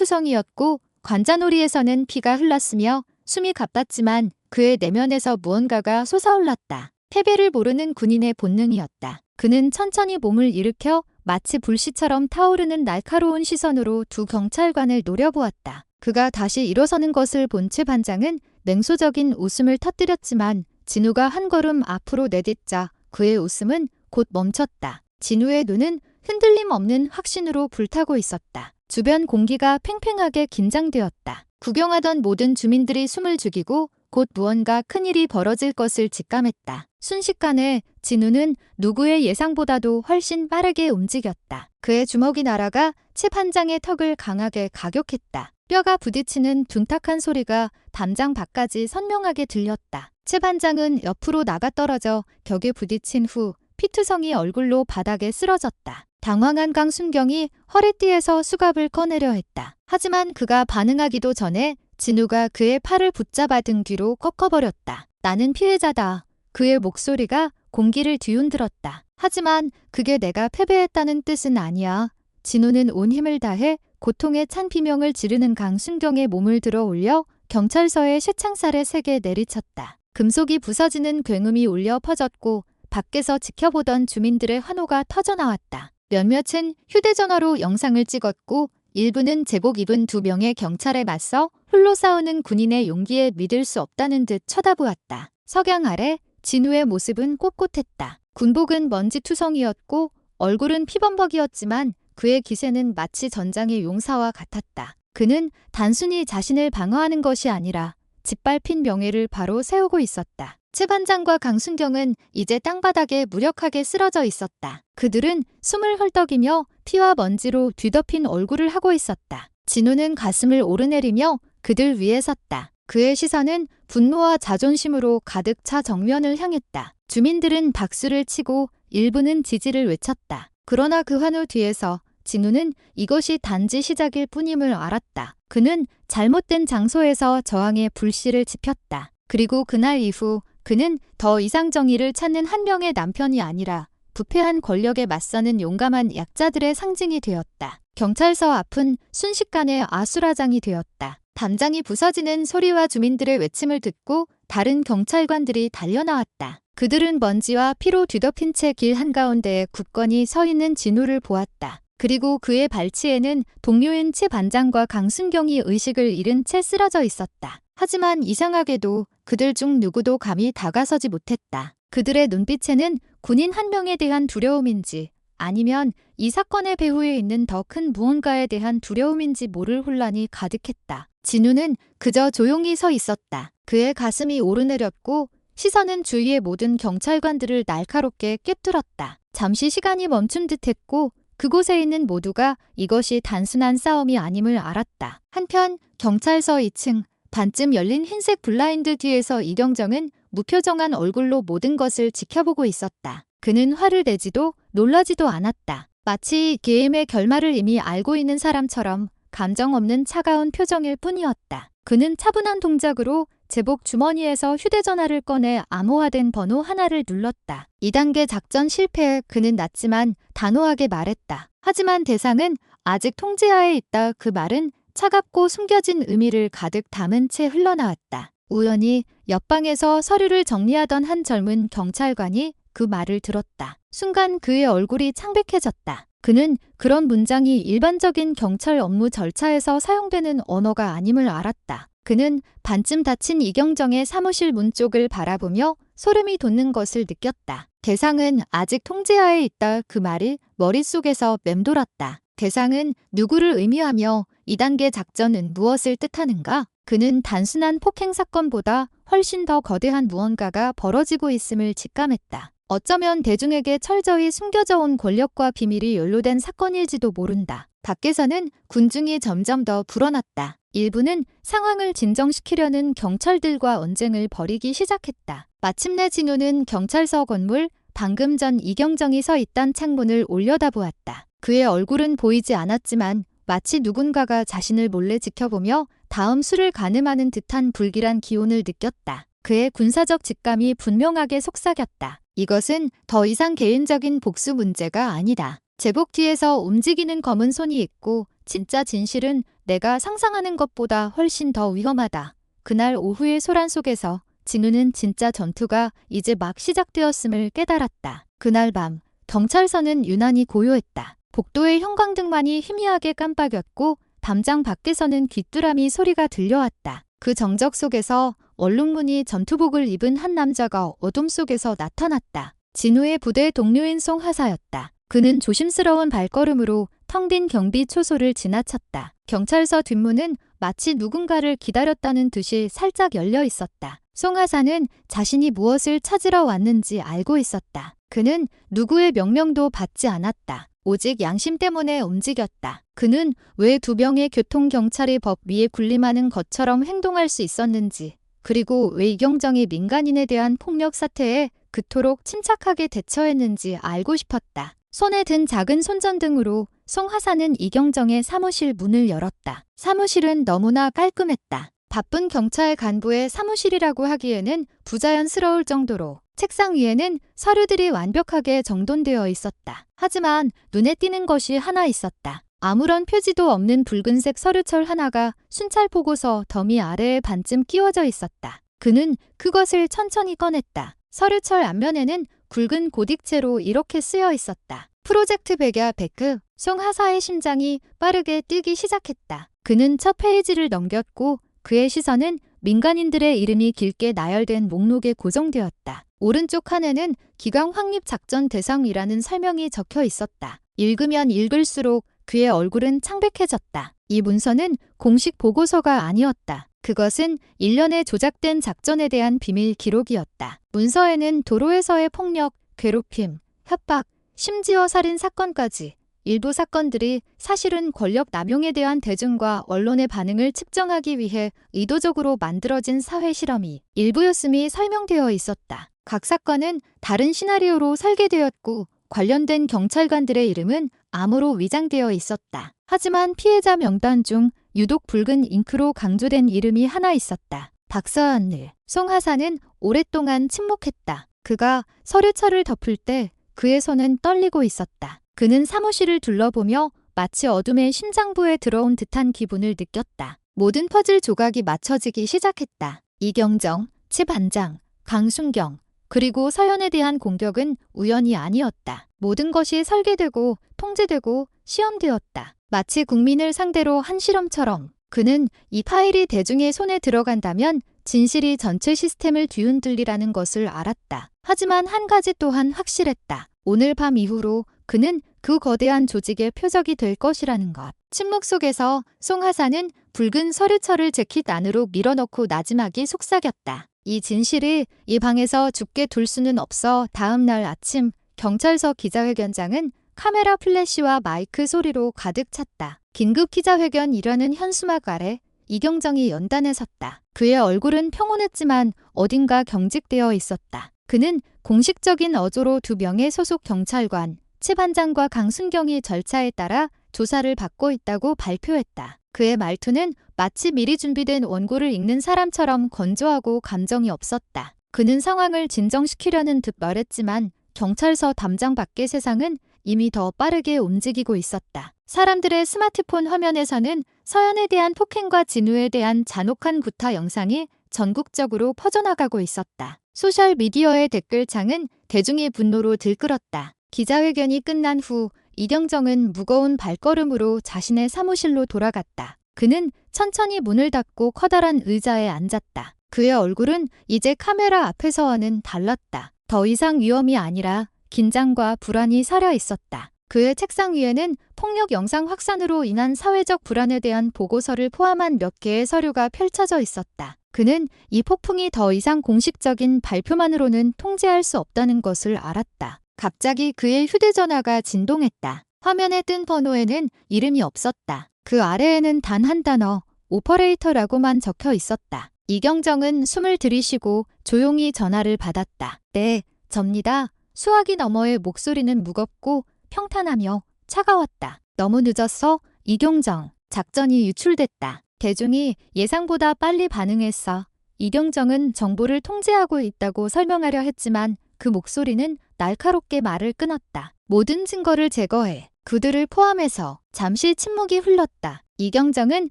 상처투성이었고 관자놀이에서는 피가 흘렀으며 숨이 가빴지만 그의 내면에서 무언가가 솟아올랐다. 패배를 모르는 군인의 본능이었다. 그는 천천히 몸을 일으켜 마치 불씨처럼 타오르는 날카로운 시선으로 두 경찰관을 노려보았다. 그가 다시 일어서는 것을 본 최 반장은 냉소적인 웃음을 터뜨렸지만 진우가 한 걸음 앞으로 내딛자 그의 웃음은 곧 멈췄다. 진우의 눈은 흔들림 없는 확신으로 불타고 있었다. 주변 공기가 팽팽하게 긴장되었다. 구경하던 모든 주민들이 숨을 죽이고 곧 무언가 큰일이 벌어질 것을 직감했다. 순식간에 진우는 누구의 예상보다도 훨씬 빠르게 움직였다. 그의 주먹이 날아가 최 반장의 턱을 강하게 가격했다. 뼈가 부딪히는 둔탁한 소리가 담장 밖까지 선명하게 들렸다. 최 반장은 옆으로 나가 떨어져 벽에 부딪힌 후 피투성이 얼굴로 바닥에 쓰러졌다. 당황한 강순경이 허리띠에서 수갑을 꺼내려 했다. 하지만 그가 반응하기도 전에 진우가 그의 팔을 붙잡아 등 뒤로 꺾어버렸다. 나는 피해자다. 그의 목소리가 공기를 뒤흔들었다. 하지만 그게 내가 패배했다는 뜻은 아니야. 진우는 온 힘을 다해 고통에 찬 비명을 지르는 강순경의 몸을 들어 올려 경찰서의 쇠창살에 세게 내리쳤다. 금속이 부서지는 굉음이 울려 퍼졌고 밖에서 지켜보던 주민들의 환호가 터져나왔다. 몇몇은 휴대전화로 영상을 찍었고 일부는 제복 입은 두 명의 경찰에 맞서 홀로 싸우는 군인의 용기에 믿을 수 없다는 듯 쳐다보았다. 석양 아래 진우의 모습은 꼿꼿했다. 군복은 먼지투성이었고 얼굴은 피범벅이었지만 그의 기세는 마치 전장의 용사와 같았다. 그는 단순히 자신을 방어하는 것이 아니라 짓밟힌 명예를 바로 세우고 있었다. 최 반장과 강순경은 이제 땅바닥에 무력하게 쓰러져 있었다. 그들은 숨을 헐떡이며 피와 먼지로 뒤덮인 얼굴을 하고 있었다. 진우는 가슴을 오르내리며 그들 위에 섰다. 그의 시선은 분노와 자존심으로 가득 차 정면을 향했다. 주민들은 박수를 치고 일부는 지지를 외쳤다. 그러나 그 환호 뒤에서 진우는 이것이 단지 시작일 뿐임을 알았다. 그는 잘못된 장소에서 저항의 불씨를 지폈다. 그리고 그날 이후 그는 더 이상 정의를 찾는 한 명의 남편이 아니라 부패한 권력에 맞서는 용감한 약자들의 상징이 되었다. 경찰서 앞은 순식간에 아수라장이 되었다. 담장이 부서지는 소리와 주민들의 외침을 듣고 다른 경찰관들이 달려나왔다. 그들은 먼지와 피로 뒤덮인 채 길 한가운데에 굳건히 서 있는 진우를 보았다. 그리고 그의 발치에는 동료인 최 반장과 강순경이 의식을 잃은 채 쓰러져 있었다. 하지만 이상하게도 그들 중 누구도 감히 다가서지 못했다. 그들의 눈빛에는 군인 한 명에 대한 두려움인지 아니면 이 사건의 배후에 있는 더 큰 무언가에 대한 두려움인지 모를 혼란이 가득했다. 진우는 그저 조용히 서 있었다. 그의 가슴이 오르내렸고 시선은 주위의 모든 경찰관들을 날카롭게 꿰뚫었다. 잠시 시간이 멈춘 듯했고 그곳에 있는 모두가 이것이 단순한 싸움이 아님을 알았다. 한편 경찰서 2층 반쯤 열린 흰색 블라인드 뒤에서 이경정은 무표정한 얼굴로 모든 것을 지켜보고 있었다. 그는 화를 내지도 놀라지도 않았다. 마치 게임의 결말을 이미 알고 있는 사람처럼 감정 없는 차가운 표정일 뿐이었다. 그는 차분한 동작으로 제복 주머니에서 휴대전화를 꺼내 암호화된 번호 하나를 눌렀다. 2단계 작전 실패에 그는 났지만 단호하게 말했다. 하지만 대상은 아직 통제하에 있다. 그 말은 차갑고 숨겨진 의미를 가득 담은 채 흘러나왔다. 우연히 옆방에서 서류를 정리하던 한 젊은 경찰관이 그 말을 들었다. 순간 그의 얼굴이 창백해졌다. 그는 그런 문장이 일반적인 경찰 업무 절차에서 사용되는 언어가 아님을 알았다. 그는 반쯤 닫힌 이경정의 사무실 문 쪽을 바라보며 소름이 돋는 것을 느꼈다. 대상은 아직 통제하에 있다. 그 말이 머릿속에서 맴돌았다. 대상은 누구를 의미하며 2단계 작전은 무엇을 뜻하는가? 그는 단순한 폭행 사건보다 훨씬 더 거대한 무언가가 벌어지고 있음을 직감했다. 어쩌면 대중에게 철저히 숨겨져 온 권력과 비밀이 연루된 사건일지도 모른다. 밖에서는 군중이 점점 더 불어났다. 일부는 상황을 진정시키려는 경찰들과 언쟁을 벌이기 시작했다. 마침내 진우는 경찰서 건물 방금 전 이경정이 서 있던 창문을 올려다보았다. 그의 얼굴은 보이지 않았지만 마치 누군가가 자신을 몰래 지켜보며 다음 수를 가늠하는 듯한 불길한 기온을 느꼈다. 그의 군사적 직감이 분명하게 속삭였다. 이것은 더 이상 개인적인 복수 문제가 아니다. 제복 뒤에서 움직이는 검은 손이 있고 진짜 진실은 내가 상상하는 것보다 훨씬 더 위험하다. 그날 오후의 소란 속에서 진우는 진짜 전투가 이제 막 시작되었음을 깨달았다. 그날 밤 경찰서는 유난히 고요했다. 복도의 형광등만이 희미하게 깜빡였고 담장 밖에서는 귀뚜라미 소리가 들려왔다. 그 정적 속에서 원룸무늬 전투복을 입은 한 남자가 어둠 속에서 나타났다. 진우의 부대 동료인 송하사였다. 그는 조심스러운 발걸음으로 텅 빈 경비 초소를 지나쳤다. 경찰서 뒷문은 마치 누군가를 기다렸다는 듯이 살짝 열려 있었다. 송하사는 자신이 무엇을 찾으러 왔는지 알고 있었다. 그는 누구의 명령도 받지 않았다. 오직 양심 때문에 움직였다. 그는 왜 2명의 교통경찰이 법 위에 군림하는 것처럼 행동할 수 있었는지, 그리고 왜 이경정이 민간인에 대한 폭력 사태에 그토록 침착하게 대처했는지 알고 싶었다. 손에 든 작은 손전등으로 송하사는 이경정의 사무실 문을 열었다. 사무실은 너무나 깔끔했다. 바쁜 경찰 간부의 사무실이라고 하기에는 부자연스러울 정도로 책상 위에는 서류들이 완벽하게 정돈되어 있었다. 하지만 눈에 띄는 것이 하나 있었다. 아무런 표지도 없는 붉은색 서류철 하나가 순찰 보고서 더미 아래에 반쯤 끼워져 있었다. 그는 그것을 천천히 꺼냈다. 서류철 앞면에는 굵은 고딕체로 이렇게 쓰여 있었다. 프로젝트 백야 베크. 송하사의 심장이 빠르게 뛰기 시작했다. 그는 첫 페이지를 넘겼고 그의 시선은 민간인들의 이름이 길게 나열된 목록에 고정되었다. 오른쪽 칸에는 기강 확립 작전 대상이라는 설명이 적혀 있었다. 읽으면 읽을수록 그의 얼굴은 창백해졌다. 이 문서는 공식 보고서가 아니었다. 그것은 일련의 조작된 작전에 대한 비밀 기록이었다. 문서에는 도로에서의 폭력, 괴롭힘, 협박, 심지어 살인 사건까지 일부 사건들이 사실은 권력 남용에 대한 대중과 언론의 반응을 측정하기 위해 의도적으로 만들어진 사회 실험이 일부였음이 설명되어 있었다. 각 사건은 다른 시나리오로 설계되었고 관련된 경찰관들의 이름은 암호로 위장되어 있었다. 하지만 피해자 명단 중 유독 붉은 잉크로 강조된 이름이 하나 있었다. 박서연을. 송하사는 오랫동안 침묵했다. 그가 서류철을 덮을 때 그의 손은 떨리고 있었다. 그는 사무실을 둘러보며 마치 어둠의 심장부에 들어온 듯한 기분을 느꼈다. 모든 퍼즐 조각이 맞춰지기 시작했다. 이경정, 치 반장, 강순경, 그리고 서연에 대한 공격은 우연이 아니었다. 모든 것이 설계되고 통제되고 시험되었다. 마치 국민을 상대로 한 실험처럼. 그는 이 파일이 대중의 손에 들어간다면 진실이 전체 시스템을 뒤흔들리라는 것을 알았다. 하지만 한 가지 또한 확실했다. 오늘 밤 이후로 그는 그 거대한 조직의 표적이 될 것이라는 것. 침묵 속에서 송하사는 붉은 서류철을 재킷 안으로 밀어넣고 나지막이 속삭였다. 이 진실이 이 방에서 죽게 둘 수는 없어. 다음 날 아침 경찰서 기자회견장은 카메라 플래시와 마이크 소리로 가득 찼다. 긴급 기자회견이라는 현수막 아래 이경정이 연단에 섰다. 그의 얼굴은 평온했지만 어딘가 경직되어 있었다. 그는 공식적인 어조로 2명의 소속 경찰관, 마치 반장과 강순경이 절차에 따라 조사를 받고 있다고 발표했다. 그의 말투는 마치 미리 준비된 원고를 읽는 사람처럼 건조하고 감정이 없었다. 그는 상황을 진정시키려는 듯 말했지만 경찰서 담장 밖의 세상은 이미 더 빠르게 움직이고 있었다. 사람들의 스마트폰 화면에서는 서연에 대한 폭행과 진우에 대한 잔혹한 구타 영상이 전국적으로 퍼져나가고 있었다. 소셜미디어의 댓글창은 대중의 분노로 들끓었다. 기자회견이 끝난 후 이경정은 무거운 발걸음으로 자신의 사무실로 돌아갔다. 그는 천천히 문을 닫고 커다란 의자에 앉았다. 그의 얼굴은 이제 카메라 앞에서와는 달랐다. 더 이상 위험이 아니라 긴장과 불안이 사려 있었다. 그의 책상 위에는 폭력 영상 확산으로 인한 사회적 불안에 대한 보고서를 포함한 몇 개의 서류가 펼쳐져 있었다. 그는 이 폭풍이 더 이상 공식적인 발표만으로는 통제할 수 없다는 것을 알았다. 갑자기 그의 휴대전화가 진동했다. 화면에 뜬 번호에는 이름이 없었다. 그 아래에는 단 한 단어, 오퍼레이터라고만 적혀 있었다. 이경정은 숨을 들이쉬고 조용히 전화를 받았다. 네, 접니다. 수화기 너머의 목소리는 무겁고 평탄하며 차가웠다. 너무 늦었어, 이경정. 작전이 유출됐다. 대중이 예상보다 빨리 반응했어. 이경정은 정보를 통제하고 있다고 설명하려 했지만 그 목소리는 날카롭게 말을 끊었다. 모든 증거를 제거해. 그들을 포함해서. 잠시 침묵이 흘렀다. 이경정은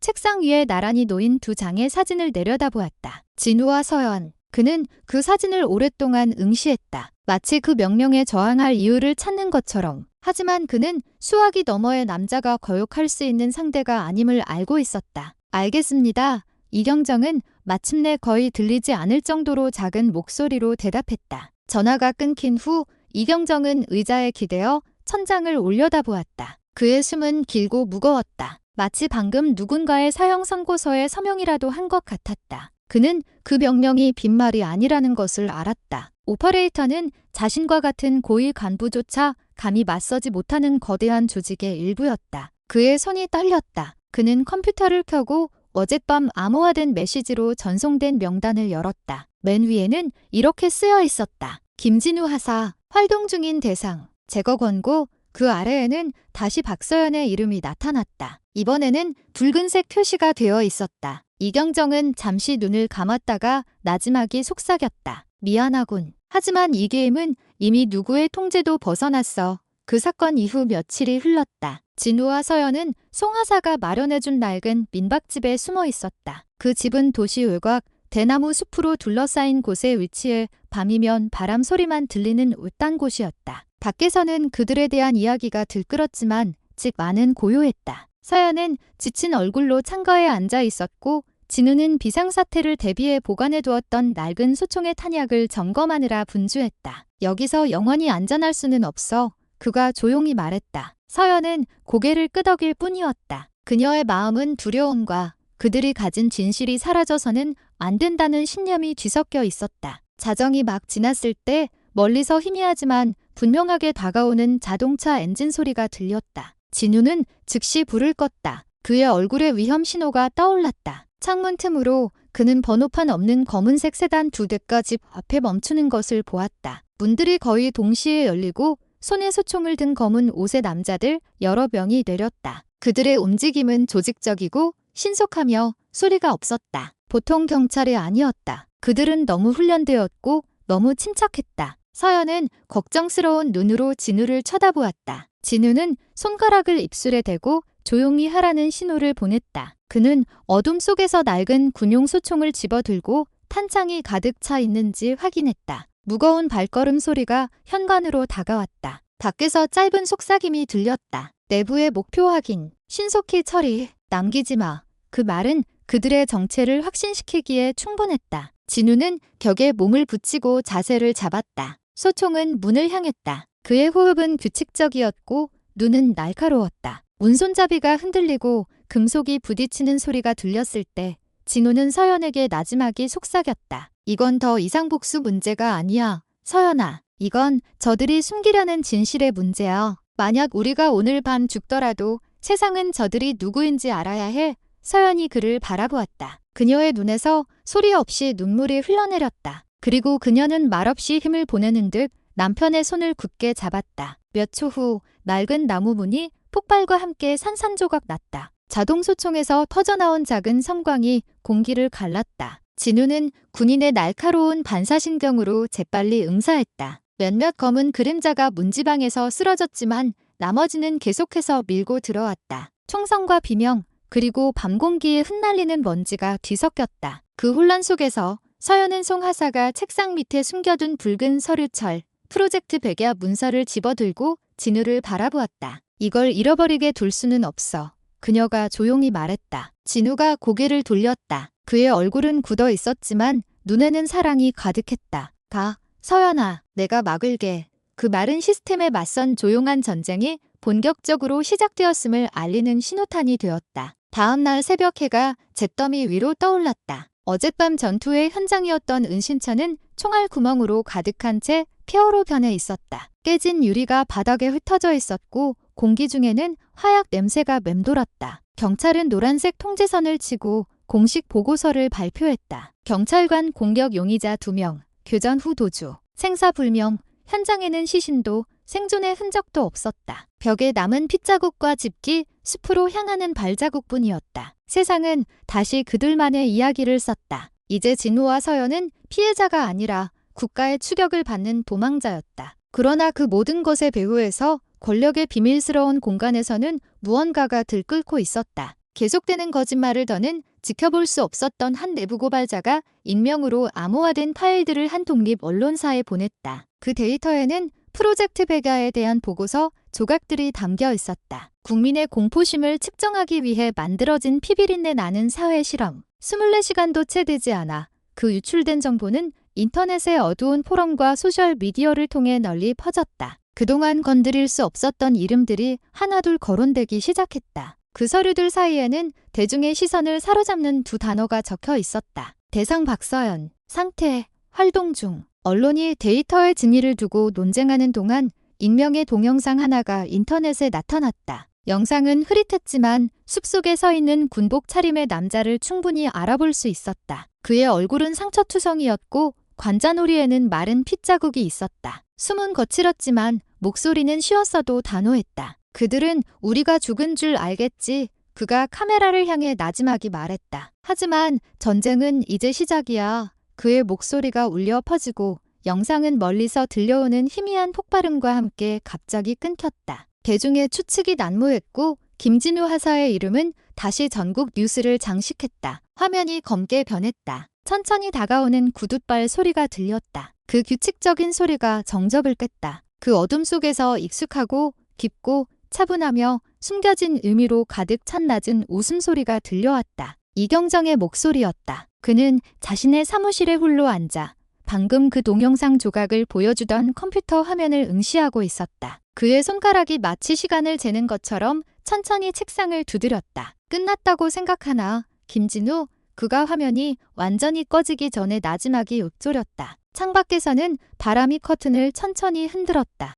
책상 위에 나란히 놓인 두 장의 사진을 내려다보았다. 진우와 서연. 그는 그 사진을 오랫동안 응시했다. 마치 그 명령에 저항할 이유를 찾는 것처럼. 하지만 그는 수화기 너머의 남자가 거역할 수 있는 상대가 아님을 알고 있었다. 알겠습니다. 이경정은 마침내 거의 들리지 않을 정도로 작은 목소리로 대답했다. 전화가 끊긴 후 이경정은 의자에 기대어 천장을 올려다보았다. 그의 숨은 길고 무거웠다. 마치 방금 누군가의 사형 선고서에 서명이라도 한 것 같았다. 그는 그 명령이 빈말이 아니라는 것을 알았다. 오퍼레이터는 자신과 같은 고위 간부조차 감히 맞서지 못하는 거대한 조직의 일부였다. 그의 손이 떨렸다. 그는 컴퓨터를 켜고 어젯밤 암호화된 메시지로 전송된 명단을 열었다. 맨 위에는 이렇게 쓰여 있었다. 김진우 하사, 활동 중인 대상, 제거 권고. 그 아래에는 다시 박서연의 이름이 나타났다. 이번에는 붉은색 표시가 되어 있었다. 이경정은 잠시 눈을 감았다가 나지막이 속삭였다. 미안하군. 하지만 이 게임은 이미 누구의 통제도 벗어났어. 그 사건 이후 며칠이 흘렀다. 진우와 서연은 송하사가 마련해준 낡은 민박집에 숨어 있었다. 그 집은 도시 외곽 대나무 숲으로 둘러싸인 곳에 위치해 밤이면 바람 소리만 들리는 외딴 곳이었다. 밖에서는 그들에 대한 이야기가 들끓었지만 집 안은 고요했다. 서연은 지친 얼굴로 창가에 앉아 있었고 진우는 비상사태를 대비해 보관해두었던 낡은 소총의 탄약을 점검하느라 분주했다. 여기서 영원히 안전할 수는 없어. 그가 조용히 말했다. 서연은 고개를 끄덕일 뿐이었다. 그녀의 마음은 두려움과 그들이 가진 진실이 사라져서는 안 된다는 신념이 뒤섞여 있었다. 자정이 막 지났을 때 멀리서 희미하지만 분명하게 다가오는 자동차 엔진 소리가 들렸다. 진우는 즉시 불을 껐다. 그의 얼굴에 위험 신호가 떠올랐다. 창문 틈으로 그는 번호판 없는 검은색 세단 두 대가 집 앞에 멈추는 것을 보았다. 문들이 거의 동시에 열리고 손에 소총을 든 검은 옷의 남자들 여러 명이 내렸다. 그들의 움직임은 조직적이고 신속하며 소리가 없었다. 보통 경찰이 아니었다. 그들은 너무 훈련되었고 너무 침착했다. 서연은 걱정스러운 눈으로 진우를 쳐다보았다. 진우는 손가락을 입술에 대고 조용히 하라는 신호를 보냈다. 그는 어둠 속에서 낡은 군용 소총을 집어들고 탄창이 가득 차 있는지 확인했다. 무거운 발걸음 소리가 현관으로 다가왔다. 밖에서 짧은 속삭임이 들렸다. 내부의 목표 확인, 신속히 처리, 남기지 마. 그 말은 그들의 정체를 확신시키기에 충분했다. 진우는 벽에 몸을 붙이고 자세를 잡았다. 소총은 문을 향했다. 그의 호흡은 규칙적이었고 눈은 날카로웠다. 문손잡이가 흔들리고 금속이 부딪히는 소리가 들렸을 때 진우는 서연에게 나지막이 속삭였다. 이건 더 이상 복수 문제가 아니야. 서연아, 이건 저들이 숨기려는 진실의 문제야. 만약 우리가 오늘 밤 죽더라도 세상은 저들이 누구인지 알아야 해. 서연이 그를 바라보았다. 그녀의 눈에서 소리 없이 눈물이 흘러내렸다. 그리고 그녀는 말없이 힘을 보내는 듯 남편의 손을 굳게 잡았다. 몇 초 후 낡은 나무 문이 폭발과 함께 산산조각 났다. 자동소총에서 터져나온 작은 섬광이 공기를 갈랐다. 진우는 군인의 날카로운 반사신경으로 재빨리 응사했다. 몇몇 검은 그림자가 문지방에서 쓰러졌지만 나머지는 계속해서 밀고 들어왔다. 총성과 비명, 그리고 밤 공기에 흩날리는 먼지가 뒤섞였다. 그 혼란 속에서 서연은 송하사가 책상 밑에 숨겨둔 붉은 서류철, 프로젝트 백야 문서를 집어들고 진우를 바라보았다. 이걸 잃어버리게 둘 수는 없어. 그녀가 조용히 말했다. 진우가 고개를 돌렸다. 그의 얼굴은 굳어 있었지만 눈에는 사랑이 가득했다. 가, 서연아, 내가 막을게. 그 말은 시스템에 맞선 조용한 전쟁이 본격적으로 시작되었음을 알리는 신호탄이 되었다. 다음 날 새벽 해가 잿더미 위로 떠올랐다. 어젯밤 전투의 현장이었던 은신처는 총알 구멍으로 가득한 채 폐허로 변해 있었다. 깨진 유리가 바닥에 흩어져 있었고 공기 중에는 화약 냄새가 맴돌았다. 경찰은 노란색 통제선을 치고 공식 보고서를 발표했다. 경찰관 공격 용의자 2명, 교전 후 도주, 생사불명, 현장에는 시신도 생존의 흔적도 없었다. 벽에 남은 핏자국과 집기, 숲으로 향하는 발자국뿐이었다. 세상은 다시 그들만의 이야기를 썼다. 이제 진우와 서연은 피해자가 아니라 국가의 추격을 받는 도망자였다. 그러나 그 모든 것의 배후에서 권력의 비밀스러운 공간에서는 무언가가 들끓고 있었다. 계속되는 거짓말을 더는 지켜볼 수 없었던 한 내부 고발자가 익명으로 암호화된 파일들을 한 독립 언론사에 보냈다. 그 데이터에는 프로젝트 백야에 대한 보고서 조각들이 담겨 있었다. 국민의 공포심을 측정하기 위해 만들어진 피비린내 나는 사회 실험. 24시간도 채 되지 않아 그 유출된 정보는 인터넷의 어두운 포럼과 소셜 미디어를 통해 널리 퍼졌다. 그동안 건드릴 수 없었던 이름들이 하나둘 거론되기 시작했다. 그 서류들 사이에는 대중의 시선을 사로잡는 2 단어가 적혀 있었다. 대상 박서연, 상태, 활동 중. 언론이 데이터의 진위를 두고 논쟁하는 동안 익명의 동영상 하나가 인터넷에 나타났다. 영상은 흐릿했지만 숲속에 서 있는 군복 차림의 남자를 충분히 알아볼 수 있었다. 그의 얼굴은 상처투성이었고 관자놀이에는 마른 핏자국이 있었다. 숨은 거칠었지만 목소리는 쉬었어도 단호했다. 그들은 우리가 죽은 줄 알겠지. 그가 카메라를 향해 나지막이 말했다. 하지만 전쟁은 이제 시작이야. 그의 목소리가 울려 퍼지고 영상은 멀리서 들려오는 희미한 폭발음과 함께 갑자기 끊겼다. 대중의 추측이 난무했고 김진우 하사의 이름은 다시 전국 뉴스를 장식했다. 화면이 검게 변했다. 천천히 다가오는 구둣발 소리가 들렸다. 그 규칙적인 소리가 정적을 깼다. 그 어둠 속에서 익숙하고 깊고 차분하며 숨겨진 의미로 가득 찬 낮은 웃음소리가 들려왔다. 이경정의 목소리였다. 그는 자신의 사무실에 홀로 앉아 방금 그 동영상 조각을 보여주던 컴퓨터 화면을 응시하고 있었다. 그의 손가락이 마치 시간을 재는 것처럼 천천히 책상을 두드렸다. 끝났다고 생각하나, 김진우? 그가 화면이 완전히 꺼지기 전에 나지막이 읊조렸다. 창밖에서는 바람이 커튼을 천천히 흔들었다.